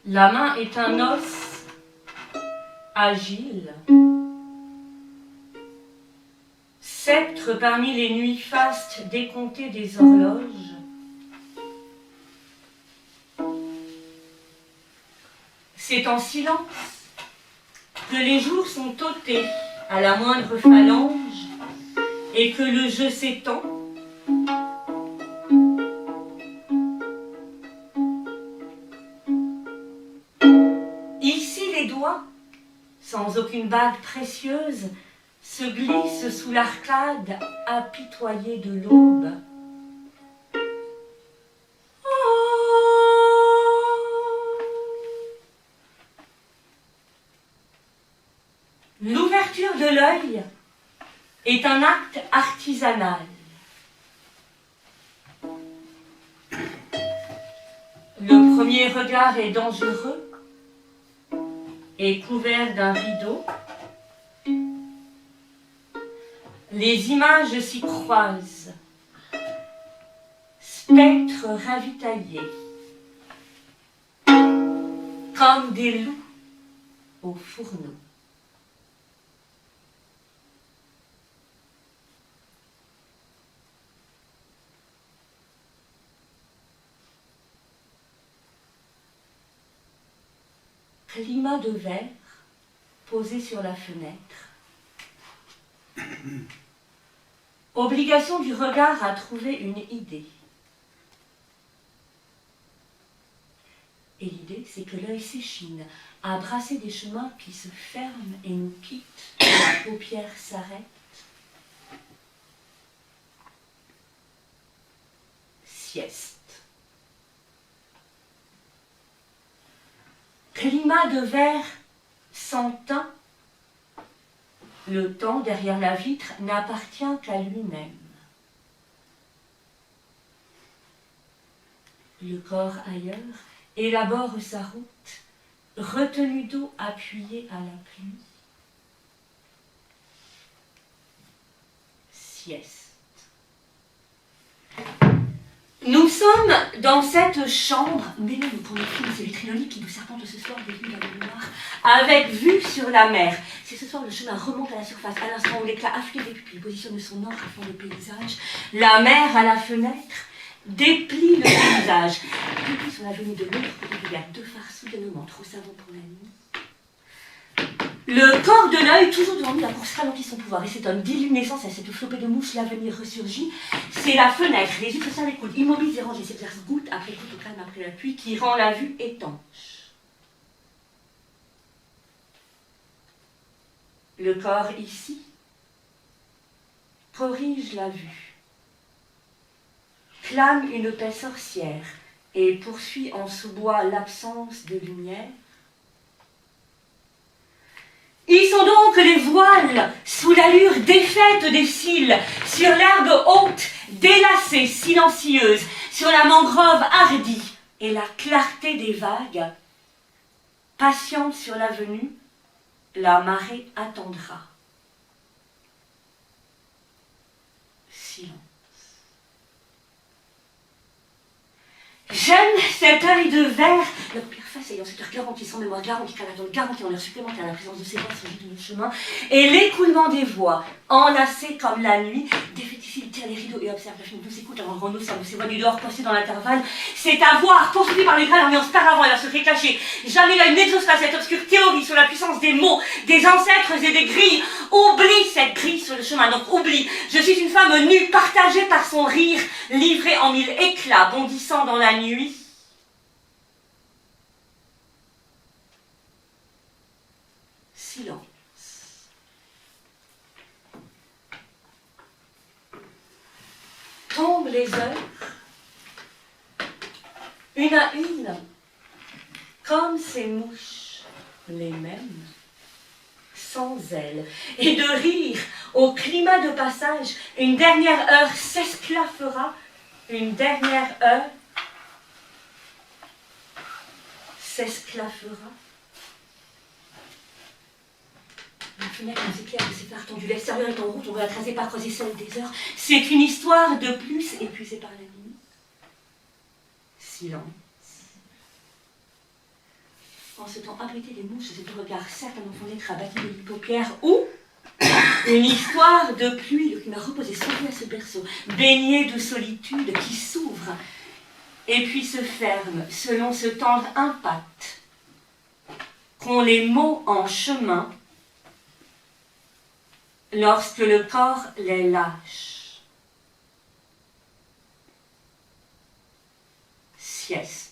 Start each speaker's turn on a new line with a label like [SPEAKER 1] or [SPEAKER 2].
[SPEAKER 1] La main est un os agile, sceptre parmi les nuits fastes décomptées des horloges. C'est en silence que les jours sont ôtés à la moindre phalange et que le jeu s'étend. Ici les doigts, sans aucune bague précieuse, se glissent sous l'arcade apitoyée de l'aube. L'ouverture de l'œil est un acte artisanal. Le premier regard est dangereux et couvert d'un rideau. Les images s'y croisent, spectres ravitaillés, comme des loups au fourneau. Climat de verre posé sur la fenêtre. Obligation du regard à trouver une idée. Et l'idée, c'est que l'œil s'échine à brasser des chemins qui se ferment et nous quittent, la paupière s'arrête. Sieste. Climat de verre sans teint. Le temps derrière la vitre n'appartient qu'à lui-même. Le corps ailleurs élabore sa route, retenu d'eau appuyée à la pluie. Sieste. Nous sommes dans cette chambre, mêlée pour le film, c'est les triloniques qui nous serpentent ce soir des nuits dans le noir, avec vue sur la mer. C'est ce soir le chemin remonte à la surface, à l'instant où l'éclat afflue des pupilles positionne son encre à fond le paysage. La mer à la fenêtre déplie le paysage. Depuis sur l'avenue de l'autre côté du lac, deux phares soudainement trop savants pour la nuit. Le corps de l'œil, toujours devant nous, la course ralentit son pouvoir et s'étonne d'illuminescence à cette flopée de mouches, l'avenir ressurgit. C'est la fenêtre, les yeux se serrent les coudes, immobiles et rangés, s'exercent goutte après goutte au calme après la pluie, qui rend la vue étanche. Le corps ici corrige la vue, clame une paix sorcière et poursuit en sous-bois l'absence de lumière. Ils sont donc les voiles, sous l'allure défaite des cils, sur l'herbe haute, délacée, silencieuse, sur la mangrove hardie et la clarté des vagues. Patiente sur l'avenue, la marée attendra. Silence. J'aime cet œil de verre, la paupière face ayant cette heure garantie, sans mémoire garantie, canadon garantie en heure supplémentaire, la présence de ses voix sur le chemin, et l'écoulement des voix, enlacées comme la nuit, défaiticile tire les rideaux et observe la fille nous écoute avant Renaud, ça nous s'éloigne dehors, posté dans l'intervalle. C'est à voir, poursuivi par les grains ambiance paravent et la secret cachée. Jamais l'œil n'exauce pas cette obscure théorie sur la puissance des mots, des ancêtres et des grilles. Oublie cette grille sur le chemin, donc oublie. Je suis une femme nue, partagée par son rire, livrée en mille éclats, bondissant dans la nuit. Silence. Tombent les heures, une à une, comme ces mouches, les mêmes, sans ailes, et de rire au climat de passage, une dernière heure s'esclaffera, une dernière heure s'esclaffera. La fenêtre nous éclaire de ses phares tendus, l'extérieur est en route, on veut la tracer par creuser celle des heures. C'est une histoire de plus épuisée par la nuit. Silence. en ce temps abriter les mouches et du regard sec, un enfant naître a bâti des paupières, ou une histoire de pluie qui m'a reposé sauvé à ce berceau, baigné de solitude qui s'ouvre et puis se ferme selon ce tendre impact qu'ont les mots en chemin lorsque le corps les lâche. Sieste.